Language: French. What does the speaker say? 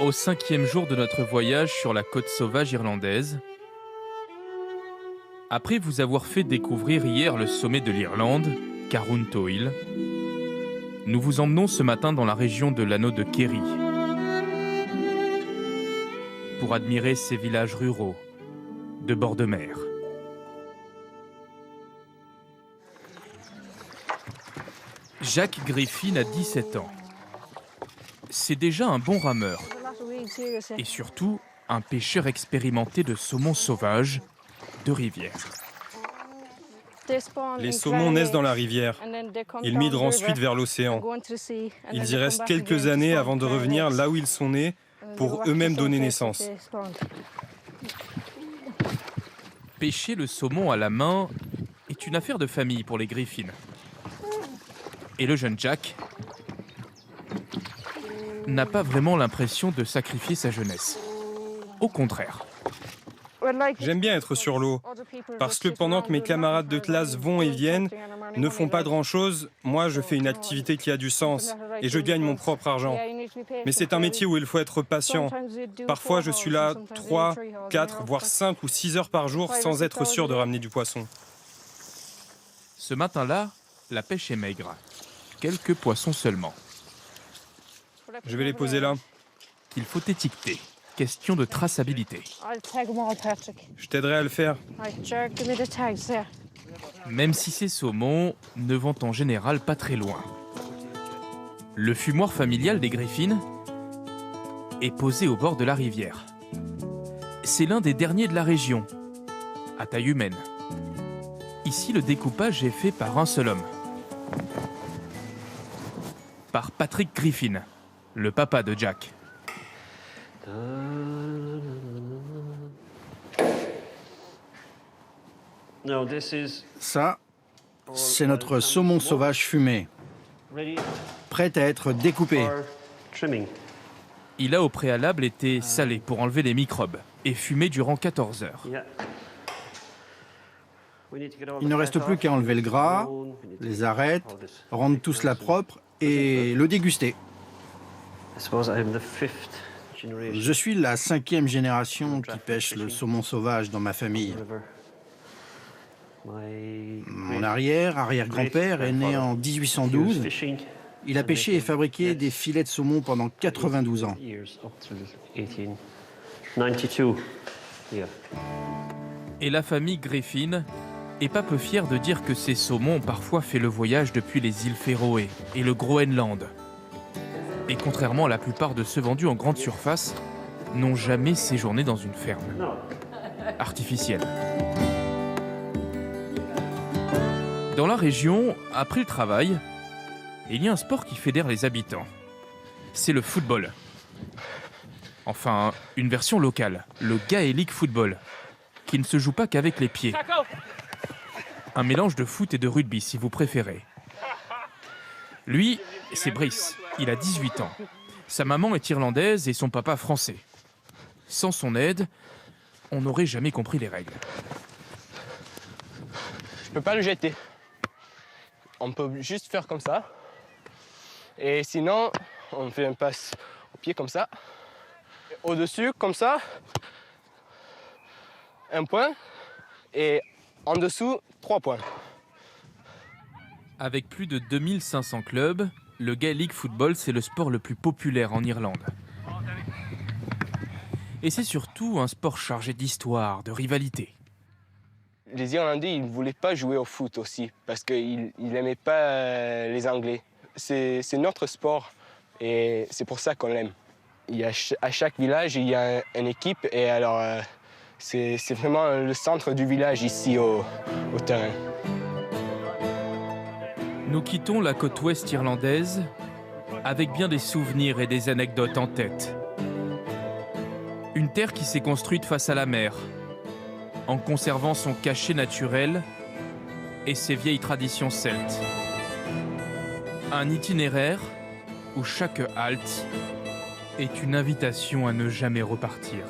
Au 5e jour de notre voyage sur la côte sauvage irlandaise, après vous avoir fait découvrir hier le sommet de l'Irlande, Caruntoil, nous vous emmenons ce matin dans la région de l'anneau de Kerry pour admirer ces villages ruraux de bord de mer. Jack Griffin a 17 ans. C'est déjà un bon rameur et surtout un pêcheur expérimenté de saumon sauvage de rivière. Les saumons naissent dans la rivière. Ils migrent ensuite vers l'océan. Ils y restent quelques années avant de revenir là où ils sont nés pour eux-mêmes donner naissance. Pêcher le saumon à la main est une affaire de famille pour les Griffin. Et le jeune Jack n'a pas vraiment l'impression de sacrifier sa jeunesse. Au contraire. J'aime bien être sur l'eau, parce que pendant que mes camarades de classe vont et viennent, ne font pas grand-chose, moi je fais une activité qui a du sens et je gagne mon propre argent. Mais c'est un métier où il faut être patient. Parfois je suis là 3, 4, voire 5 ou 6 heures par jour sans être sûr de ramener du poisson. Ce matin-là, la pêche est maigre. Quelques poissons seulement. Je vais les poser là. Il faut étiqueter. Question de traçabilité. Je t'aiderai à le faire. Même si ces saumons ne vont en général pas très loin. Le fumoir familial des Griffin est posé au bord de la rivière. C'est l'un des derniers de la région, à taille humaine. Ici, le découpage est fait par un seul homme. Par Patrick Griffin, le papa de Jack. Ça, c'est notre saumon sauvage fumé, prêt à être découpé. Il a au préalable été salé pour enlever les microbes et fumé durant 14 heures. Il ne reste plus qu'à enlever le gras, les arêtes, rendre tout cela propre et le déguster. Je suis la 5e génération qui pêche le saumon sauvage dans ma famille. Mon arrière-grand-père est né en 1812. Il a pêché et fabriqué des filets de saumon pendant 92 ans. Et la famille Griffin est pas peu fière de dire que ces saumons ont parfois fait le voyage depuis les îles Féroé et le Groenland. Et contrairement à la plupart de ceux vendus en grande surface, n'ont jamais séjourné dans une ferme artificielle. Dans la région, après le travail, il y a un sport qui fédère les habitants. C'est le football. Enfin, une version locale, le Gaelic football, qui ne se joue pas qu'avec les pieds. Un mélange de foot et de rugby, si vous préférez. Lui, c'est Brice, il a 18 ans. Sa maman est irlandaise et son papa français. Sans son aide, on n'aurait jamais compris les règles. Je peux pas le jeter. On peut juste faire comme ça. Et sinon, on fait un passe au pied comme ça. Au-dessus, comme ça. Un point. Et en dessous, 3 points. Avec plus de 2500 clubs, le Gaelic football, c'est le sport le plus populaire en Irlande. Et c'est surtout un sport chargé d'histoire, de rivalité. Les Irlandais, ils ne voulaient pas jouer au foot aussi, parce qu'ils n'aimaient pas les Anglais. C'est notre sport, et c'est pour ça qu'on l'aime. À chaque village, il y a une équipe, et alors c'est vraiment le centre du village ici au terrain. Nous quittons la côte ouest irlandaise avec bien des souvenirs et des anecdotes en tête. Une terre qui s'est construite face à la mer, en conservant son cachet naturel et ses vieilles traditions celtes. Un itinéraire où chaque halte est une invitation à ne jamais repartir.